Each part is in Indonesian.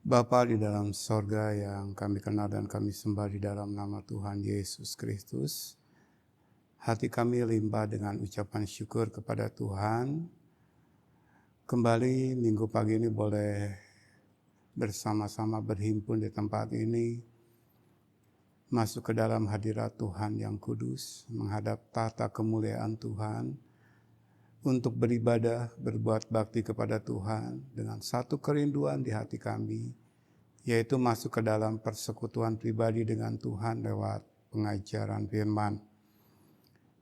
Bapa di dalam sorga yang kami kenal dan kami sembah di dalam nama Tuhan Yesus Kristus. Hati kami limpah dengan ucapan syukur kepada Tuhan. Kembali minggu pagi ini boleh bersama-sama berhimpun di tempat ini. Masuk ke dalam hadirat Tuhan yang kudus. Menghadap tata kemuliaan Tuhan. Untuk beribadah, berbuat bakti kepada Tuhan dengan satu kerinduan di hati kami, yaitu masuk ke dalam persekutuan pribadi dengan Tuhan lewat pengajaran firman.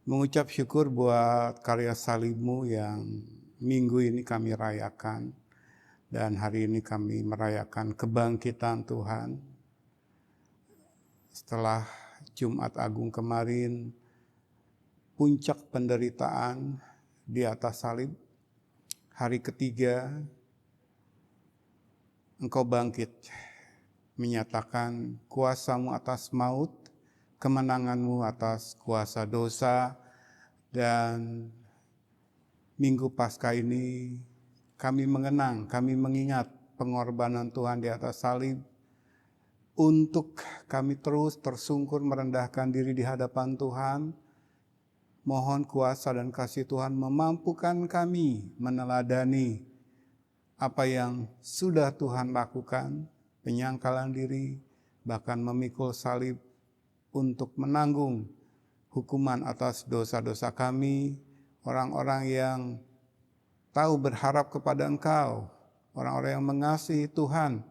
Mengucap syukur buat karya salib-Mu yang minggu ini kami rayakan, dan hari ini kami merayakan kebangkitan Tuhan. Setelah Jumat Agung kemarin, puncak penderitaan di atas salib, hari ketiga Engkau bangkit, menyatakan kuasa-Mu atas maut, kemenangan-Mu atas kuasa dosa. Dan minggu Paskah ini kami mengenang, kami mengingat pengorbanan Tuhan di atas salib, untuk kami terus tersungkur merendahkan diri di hadapan Tuhan. Mohon kuasa dan kasih Tuhan memampukan kami meneladani apa yang sudah Tuhan lakukan, penyangkalan diri, bahkan memikul salib untuk menanggung hukuman atas dosa-dosa kami, orang-orang yang tahu berharap kepada Engkau, orang-orang yang mengasihi Tuhan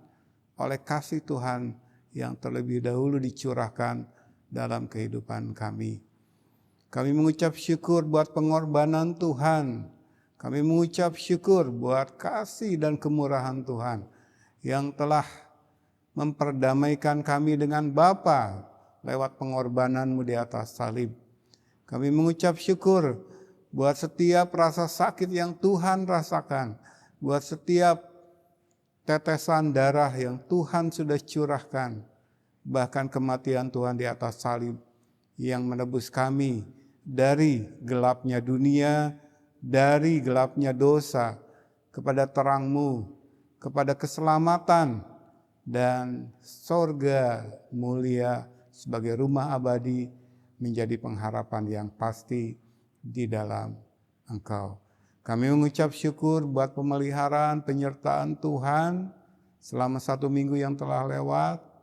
oleh kasih Tuhan yang terlebih dahulu dicurahkan dalam kehidupan kami. Kami mengucap syukur buat pengorbanan Tuhan. Kami mengucap syukur buat kasih dan kemurahan Tuhan yang telah memperdamaikan kami dengan Bapa lewat pengorbanan-Mu di atas salib. Kami mengucap syukur buat setiap rasa sakit yang Tuhan rasakan, buat setiap tetesan darah yang Tuhan sudah curahkan, bahkan kematian Tuhan di atas salib yang menebus kami dari gelapnya dunia, dari gelapnya dosa, kepada terang-Mu, kepada keselamatan, dan sorga mulia sebagai rumah abadi menjadi pengharapan yang pasti di dalam Engkau. Kami mengucap syukur buat pemeliharaan, penyertaan Tuhan selama 1 minggu yang telah lewat.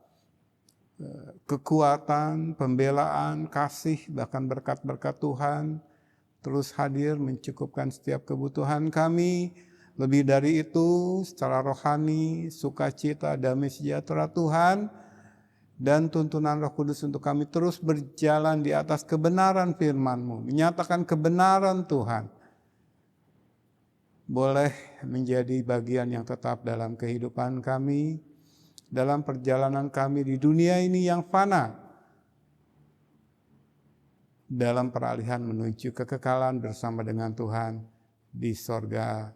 Kekuatan, pembelaan, kasih, bahkan berkat-berkat Tuhan terus hadir mencukupkan setiap kebutuhan kami. Lebih dari itu, secara rohani, sukacita, damai sejahtera Tuhan, dan tuntunan Roh Kudus untuk kami terus berjalan di atas kebenaran firman-Mu, menyatakan kebenaran Tuhan, boleh menjadi bagian yang tetap dalam kehidupan kami, dalam perjalanan kami di dunia ini yang fana, dalam peralihan menuju kekekalan bersama dengan Tuhan di sorga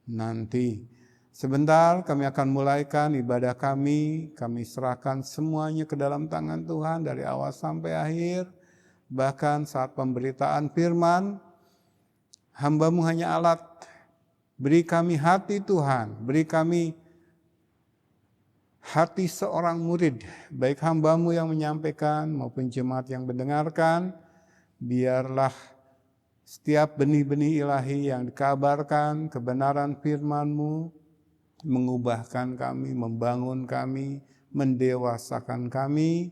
nanti. Sebentar kami akan mulaikan ibadah kami serahkan semuanya ke dalam tangan Tuhan dari awal sampai akhir. Bahkan saat pemberitaan firman, hamba-Mu hanya alat. Beri kami hati Tuhan, beri kami hati seorang murid, baik hamba-Mu yang menyampaikan maupun jemaat yang mendengarkan. Biarlah setiap benih-benih ilahi yang dikabarkan, kebenaran firman-Mu, mengubahkan kami, membangun kami, mendewasakan kami,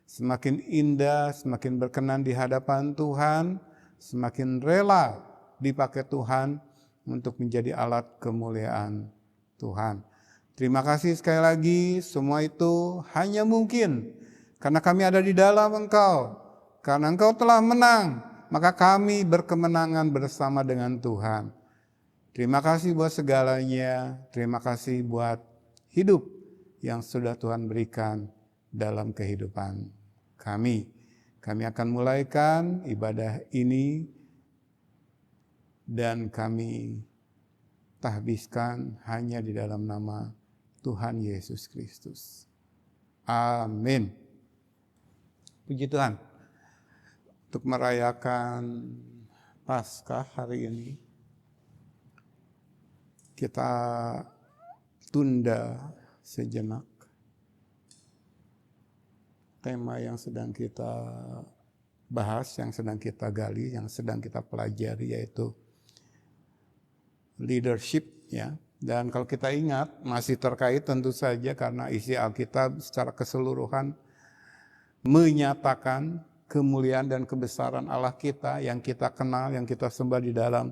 semakin indah, semakin berkenan di hadapan Tuhan, semakin rela dipakai Tuhan untuk menjadi alat kemuliaan Tuhan. Terima kasih sekali lagi, semua itu hanya mungkin karena kami ada di dalam Engkau. Karena Engkau telah menang, maka kami berkemenangan bersama dengan Tuhan. Terima kasih buat segalanya, terima kasih buat hidup yang sudah Tuhan berikan dalam kehidupan kami. Kami akan mulaikan ibadah ini dan kami tahbiskan hanya di dalam nama Tuhan Yesus Kristus. Amin. Puji Tuhan. Untuk merayakan Paskah hari ini, kita tunda sejenak. Tema yang sedang kita bahas, yang sedang kita gali, yang sedang kita pelajari yaitu leadership, ya. Dan kalau kita ingat masih terkait tentu saja karena isi Alkitab secara keseluruhan menyatakan kemuliaan dan kebesaran Allah kita yang kita kenal, yang kita sembah di dalam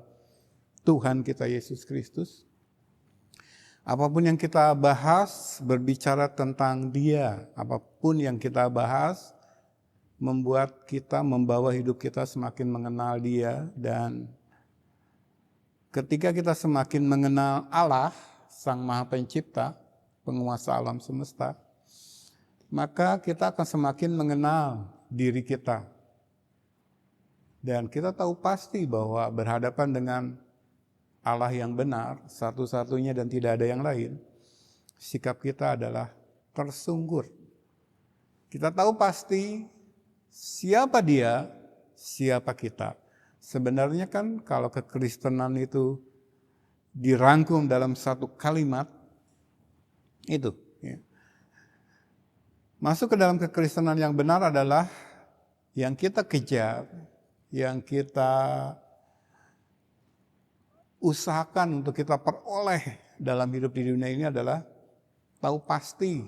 Tuhan kita Yesus Kristus. Apapun yang kita bahas berbicara tentang Dia, apapun yang kita bahas membuat kita, membawa hidup kita semakin mengenal Dia. Dan ketika kita semakin mengenal Allah, Sang Maha Pencipta, penguasa alam semesta, maka kita akan semakin mengenal diri kita. Dan kita tahu pasti bahwa berhadapan dengan Allah yang benar, satu-satunya dan tidak ada yang lain, sikap kita adalah tersungkur. Kita tahu pasti siapa Dia, siapa kita. Sebenarnya kan kalau kekristenan itu dirangkum dalam satu kalimat, itu. Ya. Masuk ke dalam kekristenan yang benar adalah yang kita kejar, yang kita usahakan untuk kita peroleh dalam hidup di dunia ini adalah tahu pasti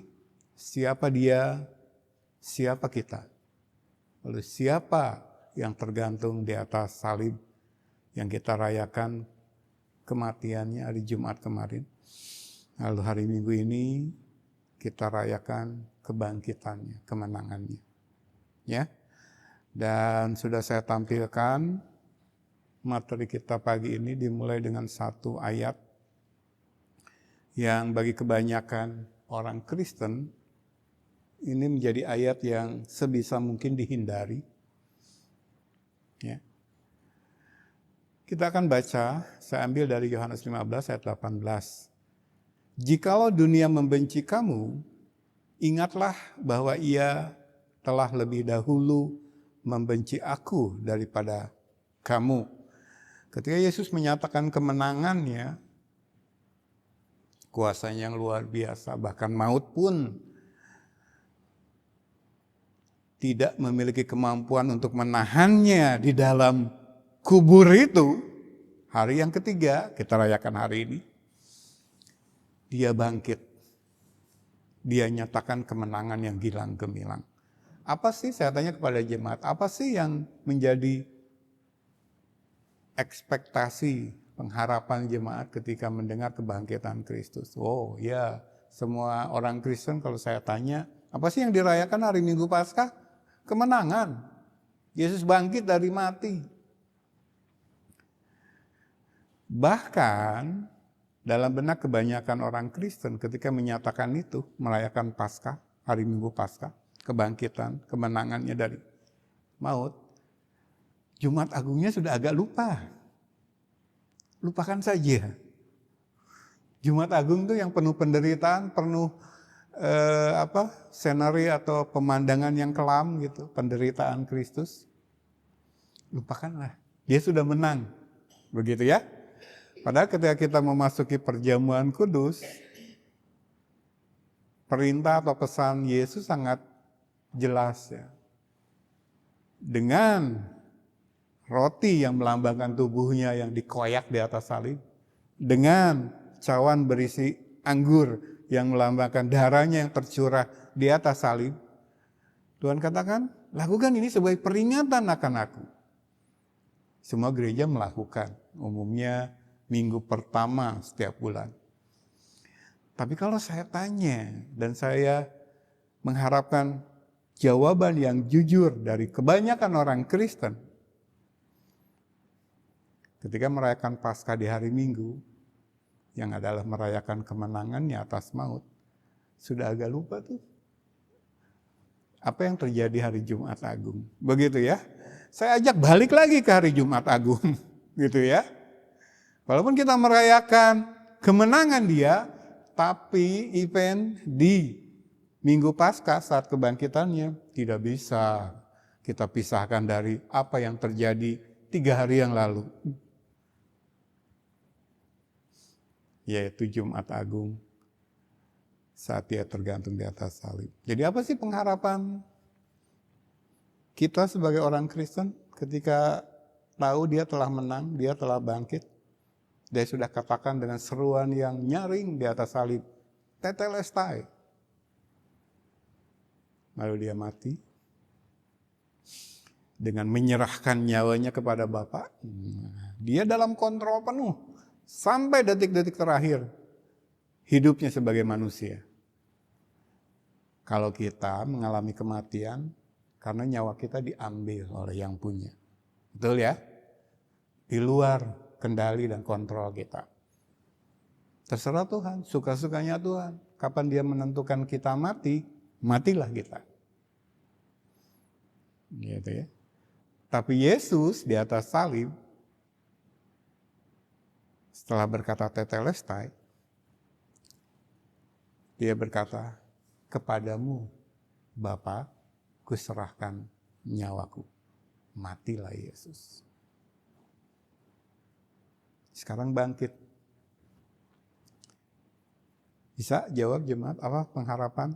siapa Dia, siapa kita. Lalu siapa yang tergantung di atas salib yang kita rayakan kematiannya hari Jumat kemarin. Lalu hari Minggu ini kita rayakan kebangkitannya, kemenangannya. Ya. Dan sudah saya tampilkan materi kita pagi ini dimulai dengan satu ayat yang bagi kebanyakan orang Kristen ini menjadi ayat yang sebisa mungkin dihindari. Ya. Kita akan baca, saya ambil dari Yohanes 15 ayat 18. Jikalau dunia membenci kamu, ingatlah bahwa ia telah lebih dahulu membenci aku daripada kamu. Ketika Yesus menyatakan kemenangannya, kuasanya yang luar biasa, bahkan maut pun tidak memiliki kemampuan untuk menahannya di dalam kubur itu. Hari yang ketiga, kita rayakan hari ini, Dia bangkit. Dia nyatakan kemenangan yang gilang gemilang. Apa sih, saya tanya kepada jemaat, apa sih yang menjadi ekspektasi, pengharapan jemaat ketika mendengar kebangkitan Kristus? Oh ya, semua orang Kristen kalau saya tanya, apa sih yang dirayakan hari Minggu Paskah? Kemenangan. Yesus bangkit dari mati. Bahkan dalam benak kebanyakan orang Kristen ketika menyatakan itu, merayakan Paskah, hari Minggu Paskah, kebangkitan, kemenangannya dari maut, Jumat Agungnya sudah agak lupa. Lupakan saja. Jumat Agung itu yang penuh penderitaan, penuh senari atau pemandangan yang kelam gitu, penderitaan Kristus. Lupakanlah. Dia sudah menang. Begitu ya. Padahal ketika kita memasuki perjamuan kudus, perintah atau pesan Yesus sangat jelas ya. Dengan roti yang melambangkan tubuhnya yang dikoyak di atas salib, dengan cawan berisi anggur yang melambangkan darahnya yang tercurah di atas salib, Tuhan katakan, lakukan ini sebagai peringatan akan aku. Semua gereja melakukan, umumnya minggu pertama setiap bulan. Tapi kalau saya tanya dan saya mengharapkan jawaban yang jujur dari kebanyakan orang Kristen, ketika merayakan Paskah di hari Minggu, yang adalah merayakan kemenangannya atas maut, sudah agak lupa tuh. Apa yang terjadi hari Jumat Agung. Begitu ya. Saya ajak balik lagi ke hari Jumat Agung. Gitu ya. Walaupun kita merayakan kemenangan Dia, tapi event di Minggu Paskah saat kebangkitannya tidak bisa kita pisahkan dari apa yang terjadi 3 hari yang lalu. Yaitu Jumat Agung. saat dia tergantung di atas salib. Jadi apa sih pengharapan kita sebagai orang Kristen ketika tahu dia telah menang, dia telah bangkit? Dia sudah katakan dengan seruan yang nyaring di atas salib, tetelestai. Lalu dia mati dengan menyerahkan nyawanya kepada Bapa. Dia dalam kontrol penuh sampai detik-detik terakhir hidupnya sebagai manusia. Kalau kita mengalami kematian karena nyawa kita diambil oleh yang punya. Betul ya? Di luar kendali dan kontrol kita. Terserah Tuhan, suka-sukanya Tuhan. Kapan dia menentukan kita mati, matilah kita. Gitu ya. Tapi Yesus di atas salib, setelah berkata tetelestai, dia berkata, kepadamu Bapa, kuserahkan nyawaku. Matilah Yesus. Sekarang bangkit. Bisa jawab jemaat apa pengharapan?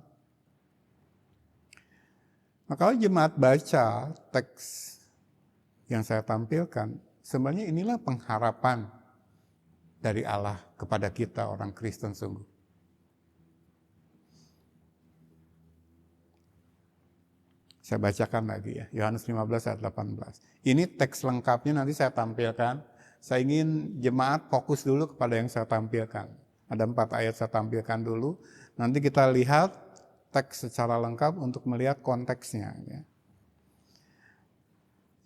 Nah, kalau jemaat baca teks yang saya tampilkan, sebenarnya inilah pengharapan dari Allah kepada kita orang Kristen sungguh. Saya bacakan lagi ya, Yohanes 15 ayat 18. Ini teks lengkapnya nanti saya tampilkan. Saya ingin jemaat fokus dulu kepada yang saya tampilkan. Ada 4 ayat saya tampilkan dulu. Nanti kita lihat teks secara lengkap untuk melihat konteksnya. Ya.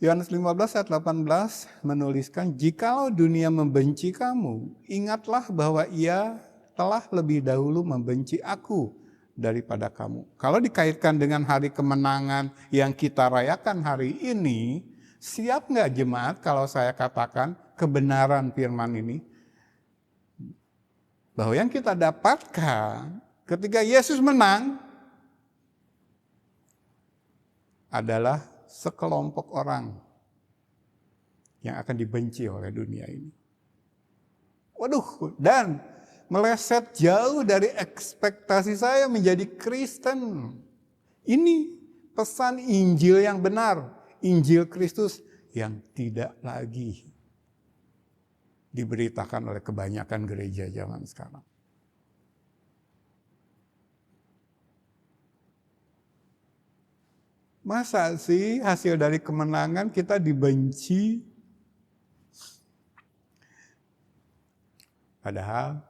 Yohanes 15 ayat 18 menuliskan, jikalau dunia membenci kamu, ingatlah bahwa ia telah lebih dahulu membenci aku daripada kamu. Kalau dikaitkan dengan hari kemenangan yang kita rayakan hari ini, siap nggak jemaat kalau saya katakan kebenaran firman ini? Bahwa yang kita dapatkan ketika Yesus menang adalah sekelompok orang yang akan dibenci oleh dunia ini. Waduh, dan meleset jauh dari ekspektasi saya menjadi Kristen. Ini pesan Injil yang benar, Injil Kristus yang tidak lagi diberitakan oleh kebanyakan gereja zaman sekarang. Masa sih hasil dari kemenangan kita dibenci? Padahal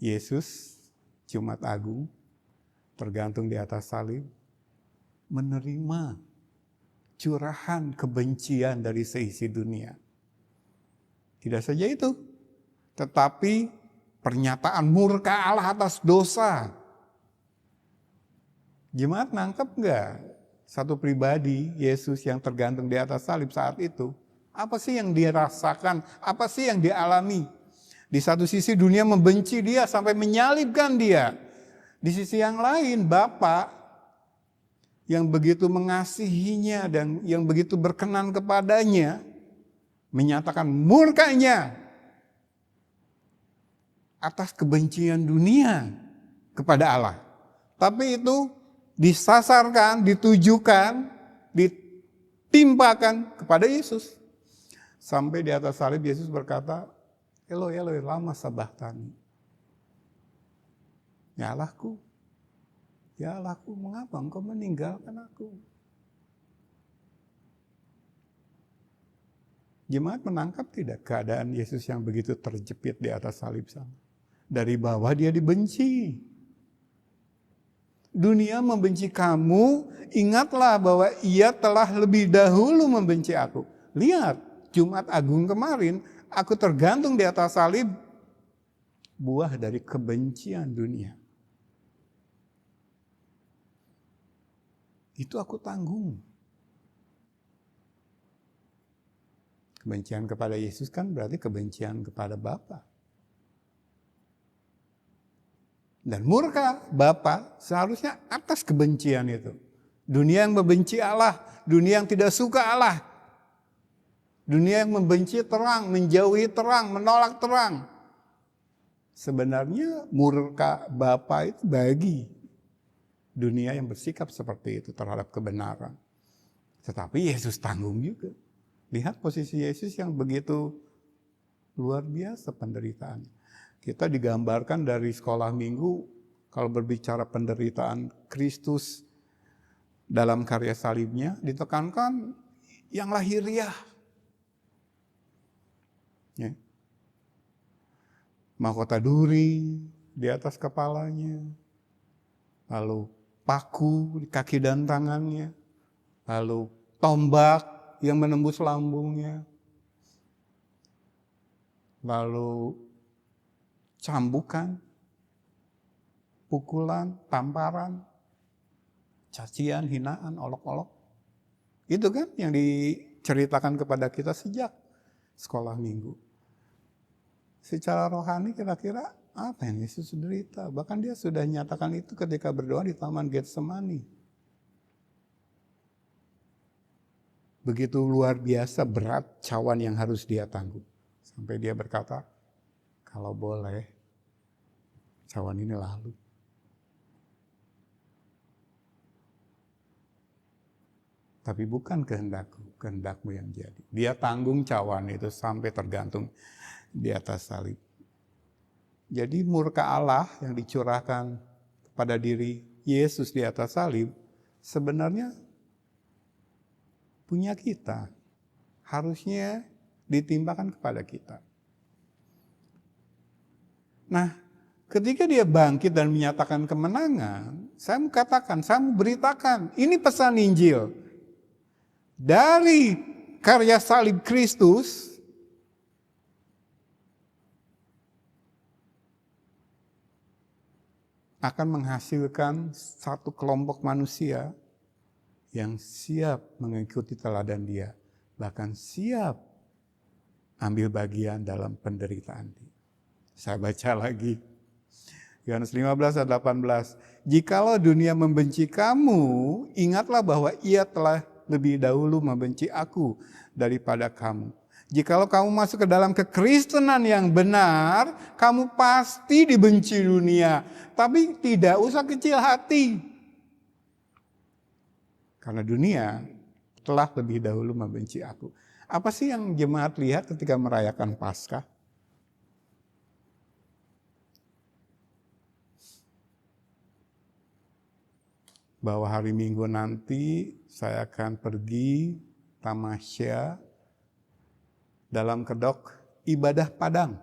Yesus, Jumat Agung, tergantung di atas salib, menerima curahan kebencian dari seisi dunia. Tidak saja itu, tetapi pernyataan murka Allah atas dosa. Jemaat nangkep nggak? Satu pribadi, Yesus yang tergantung di atas salib saat itu, apa sih yang dia rasakan? Apa sih yang dia alami? Di satu sisi dunia membenci dia sampai menyalibkan dia. Di sisi yang lain, Bapa yang begitu mengasihinya dan yang begitu berkenan kepadanya, menyatakan murkanya atas kebencian dunia kepada Allah. Tapi itu disasarkan, ditujukan, ditimpakan kepada Yesus. Sampai di atas salib Yesus berkata, Eloi, Eloi, lama sabachthani. Ya Allahku, mengapa engkau meninggalkan aku? Jemaat menangkap tidak keadaan Yesus yang begitu terjepit di atas salib sana? Dari bawah dia dibenci. Dunia membenci kamu, ingatlah bahwa ia telah lebih dahulu membenci aku. Lihat, Jumat Agung kemarin, aku tergantung di atas salib, buah dari kebencian dunia. Itu aku tanggung. Kebencian kepada Yesus kan berarti kebencian kepada Bapa. Dan murka Bapa seharusnya atas kebencian itu. Dunia yang membenci Allah, dunia yang tidak suka Allah. Dunia yang membenci terang, menjauhi terang, menolak terang. Sebenarnya murka Bapa itu bagi dunia yang bersikap seperti itu terhadap kebenaran. Tetapi Yesus tanggung juga. Lihat posisi Yesus yang begitu luar biasa penderitaannya. Kita digambarkan dari sekolah minggu, kalau berbicara penderitaan Kristus dalam karya salibnya, ditekankan yang lahiriah. Ya. Mahkota duri di atas kepalanya, lalu paku di kaki dan tangannya, lalu tombak yang menembus lambungnya, lalu cambukan, pukulan, tamparan, cacian, hinaan, olok-olok. Itu kan yang diceritakan kepada kita sejak sekolah minggu. Secara rohani kira-kira apa yang Yesus derita? Bahkan dia sudah nyatakan itu ketika berdoa di Taman Getsemani. Begitu luar biasa berat cawan yang harus dia tanggung. Sampai dia berkata, kalau boleh, cawan ini lalu. Tapi bukan kehendakku, kehendakmu yang jadi. Dia tanggung cawan itu sampai tergantung di atas salib. Jadi murka Allah yang dicurahkan pada diri Yesus di atas salib sebenarnya punya kita. Harusnya ditimpakan kepada kita. Nah, ketika dia bangkit dan menyatakan kemenangan, saya mau katakan, saya mau beritakan, ini pesan Injil. Dari karya salib Kristus, akan menghasilkan satu kelompok manusia yang siap mengikuti teladan dia, bahkan siap ambil bagian dalam penderitaan dia. Saya baca lagi. Yohanes 15 ayat 18. Jikalau dunia membenci kamu, ingatlah bahwa ia telah lebih dahulu membenci aku daripada kamu. Jikalau kamu masuk ke dalam kekristenan yang benar, kamu pasti dibenci dunia. Tapi tidak usah kecil hati. Karena dunia telah lebih dahulu membenci aku. Apa sih yang jemaat lihat ketika merayakan Paskah? Bahwa hari Minggu nanti saya akan pergi tamasya dalam kedok ibadah padang.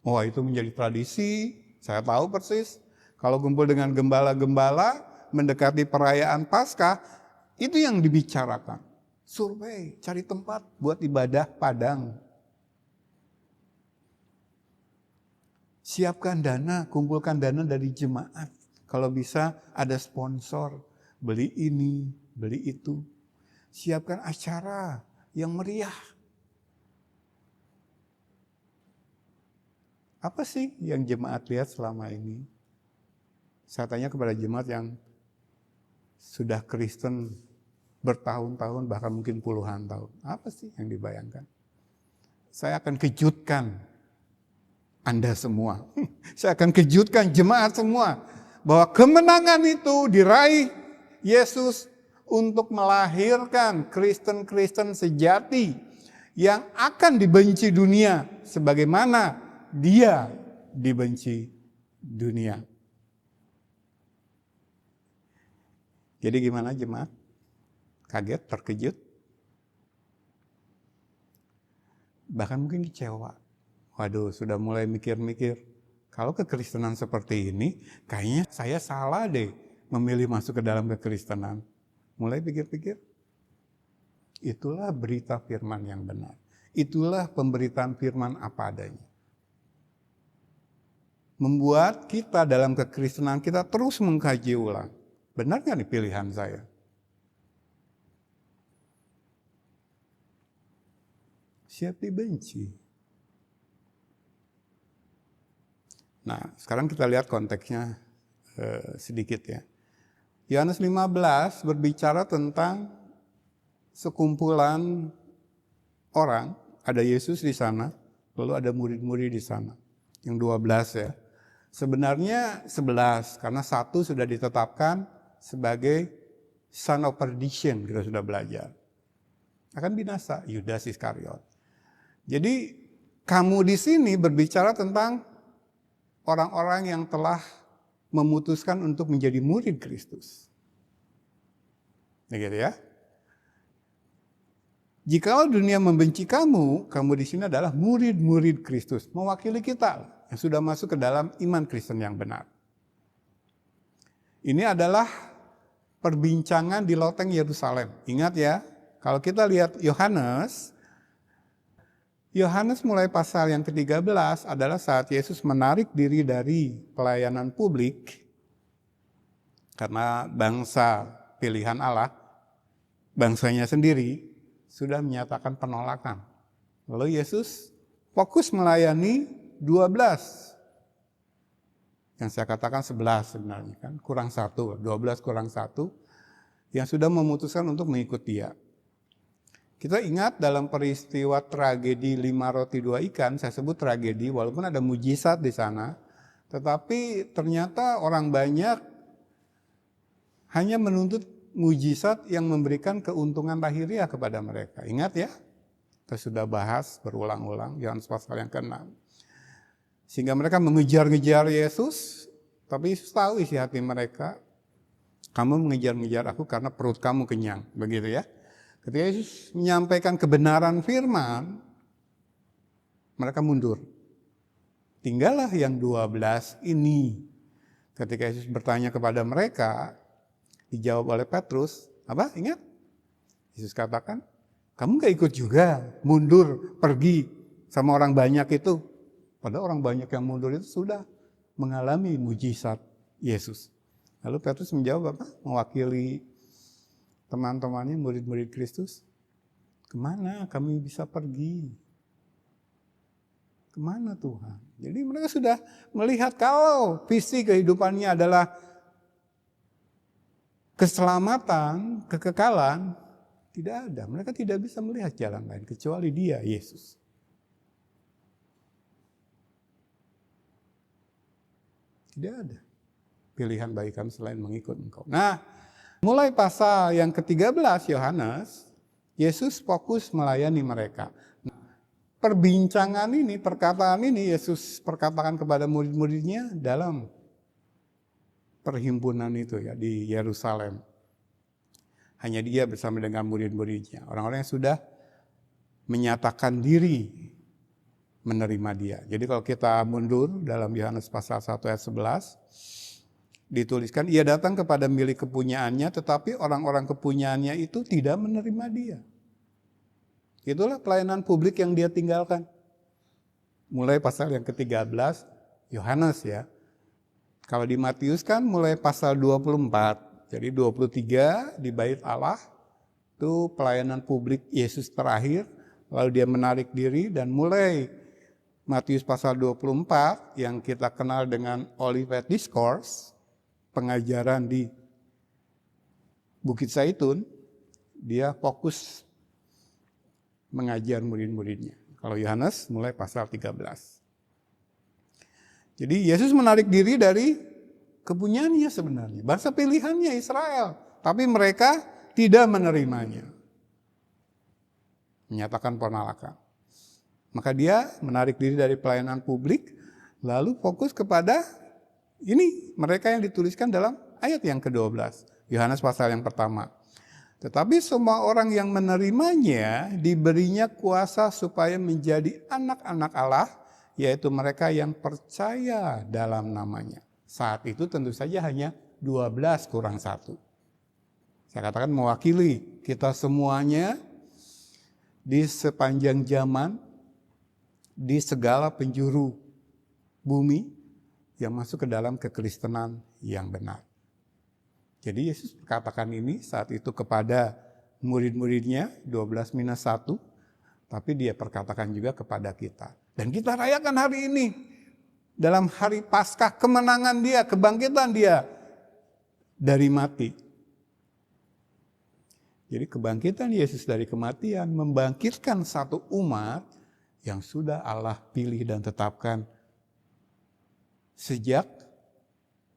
Oh, itu menjadi tradisi, saya tahu persis. Kalau kumpul dengan gembala-gembala mendekati perayaan Paskah, itu yang dibicarakan. Survei, cari tempat buat ibadah padang. Siapkan dana, kumpulkan dana dari jemaat. Kalau bisa ada sponsor, beli ini, beli itu. Siapkan acara yang meriah. Apa sih yang jemaat lihat selama ini? Saya tanya kepada jemaat yang sudah Kristen bertahun-tahun, bahkan mungkin puluhan tahun. Apa sih yang dibayangkan? Saya akan kejutkan Anda semua. Saya akan kejutkan jemaat semua. Bahwa kemenangan itu diraih Yesus untuk melahirkan Kristen-Kristen sejati yang akan dibenci dunia sebagaimana dia dibenci dunia. Jadi gimana jemaat? Kaget, terkejut? Bahkan mungkin kecewa. Waduh, sudah mulai mikir-mikir. Kalau kekristenan seperti ini, kayaknya saya salah deh memilih masuk ke dalam kekristenan. Mulai pikir-pikir. Itulah berita firman yang benar. Itulah pemberitaan firman apa adanya. Membuat kita dalam kekristenan kita terus mengkaji ulang. Benar nggak nih pilihan saya? Siap dibenci. Nah, sekarang kita lihat konteksnya sedikit ya. Yohanes 15 berbicara tentang sekumpulan orang, ada Yesus di sana, lalu ada murid-murid di sana. yang 12 ya. Sebenarnya 11 karena satu sudah ditetapkan sebagai son of perdition, kita sudah belajar. Akan binasa, Yudas Iskariot. Jadi kamu di sini berbicara tentang orang-orang yang telah memutuskan untuk menjadi murid Kristus. Begitu ya. Jika dunia membenci kamu, kamu di sini adalah murid-murid Kristus, mewakili kita yang sudah masuk ke dalam iman Kristen yang benar. Ini adalah perbincangan di loteng Yerusalem. Ingat ya, kalau kita lihat Yohanes mulai pasal yang ke-13 adalah saat Yesus menarik diri dari pelayanan publik karena bangsa pilihan Allah, bangsanya sendiri sudah menyatakan penolakan. Lalu Yesus fokus melayani 12. Yang saya katakan 11 sebenarnya kan, kurang 1, 12 kurang 1 yang sudah memutuskan untuk mengikut dia. Kita ingat dalam peristiwa tragedi 5 roti 2 ikan, saya sebut tragedi walaupun ada mujizat di sana, tetapi ternyata orang banyak hanya menuntut mujizat yang memberikan keuntungan lahiriah kepada mereka. Ingat ya, kita sudah bahas berulang-ulang Yohanes pasal yang ke-6. Sehingga mereka mengejar-ngejar Yesus, tapi Yesus tahu isi hati mereka. Kamu mengejar-ngejar aku karena perut kamu kenyang, begitu ya. Ketika Yesus menyampaikan kebenaran firman, mereka mundur. Tinggallah yang 12 ini. Ketika Yesus bertanya kepada mereka, dijawab oleh Petrus, apa? Ingat? Yesus katakan, kamu gak ikut juga, mundur, pergi sama orang banyak itu. Padahal orang banyak yang mundur itu sudah mengalami mujizat Yesus. Lalu Petrus menjawab apa? Mewakili teman-temannya, murid-murid Kristus. Kemana kami bisa pergi? Kemana Tuhan? Jadi mereka sudah melihat kalau visi kehidupannya adalah keselamatan, kekekalan, tidak ada. Mereka tidak bisa melihat jalan lain kecuali Dia, Yesus. Tidak ada pilihan bagi kami selain mengikut Engkau. Nah, mulai pasal yang ke-13 Yohanes, Yesus fokus melayani mereka. Nah, perbincangan ini, perkataan ini Yesus perkatakan kepada murid-muridnya dalam perhimpunan itu ya di Yerusalem. Hanya dia bersama dengan murid-muridnya, orang-orang yang sudah menyatakan diri menerima dia. Jadi kalau kita mundur dalam Yohanes pasal 1 ayat 11, dituliskan, ia datang kepada milik kepunyaannya, tetapi orang-orang kepunyaannya itu tidak menerima dia. Itulah pelayanan publik yang dia tinggalkan. Mulai pasal yang ke-13, Yohanes ya. Kalau di Matius kan mulai pasal 24, jadi 23 di bait Allah, itu pelayanan publik Yesus terakhir, lalu dia menarik diri dan mulai Matius pasal 24 yang kita kenal dengan Olivet Discourse, pengajaran di Bukit Zaitun, dia fokus mengajar murid-muridnya. Kalau Yohanes mulai pasal 13. Jadi Yesus menarik diri dari kepunyaannya sebenarnya, bangsa pilihannya Israel, tapi mereka tidak menerimanya. Menyatakan penolakan. Maka dia menarik diri dari pelayanan publik, lalu fokus kepada ini, mereka yang dituliskan dalam ayat yang ke-12. Yohanes pasal yang pertama. Tetapi semua orang yang menerimanya diberinya kuasa supaya menjadi anak-anak Allah, yaitu mereka yang percaya dalam namanya. Saat itu tentu saja hanya 12 kurang 1. Saya katakan mewakili kita semuanya di sepanjang zaman, di segala penjuru bumi yang masuk ke dalam kekristenan yang benar. Jadi Yesus katakan ini saat itu kepada murid-muridnya 12 minus 1, tapi dia perkatakan juga kepada kita. Dan kita rayakan hari ini dalam hari Paskah, kemenangan dia, kebangkitan dia dari mati. Jadi kebangkitan Yesus dari kematian membangkitkan satu umat yang sudah Allah pilih dan tetapkan sejak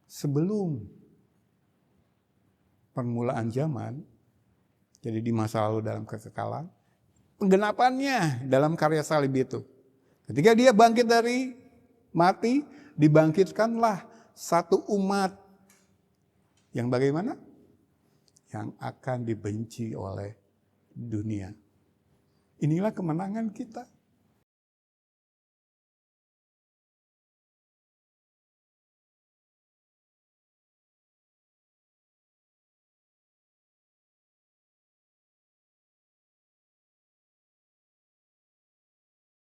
sebelum permulaan zaman, jadi di masa lalu dalam kekekalan, penggenapannya dalam karya salib itu. Ketika dia bangkit dari mati, dibangkitkanlah satu umat yang bagaimana? Yang akan dibenci oleh dunia. Inilah kemenangan kita.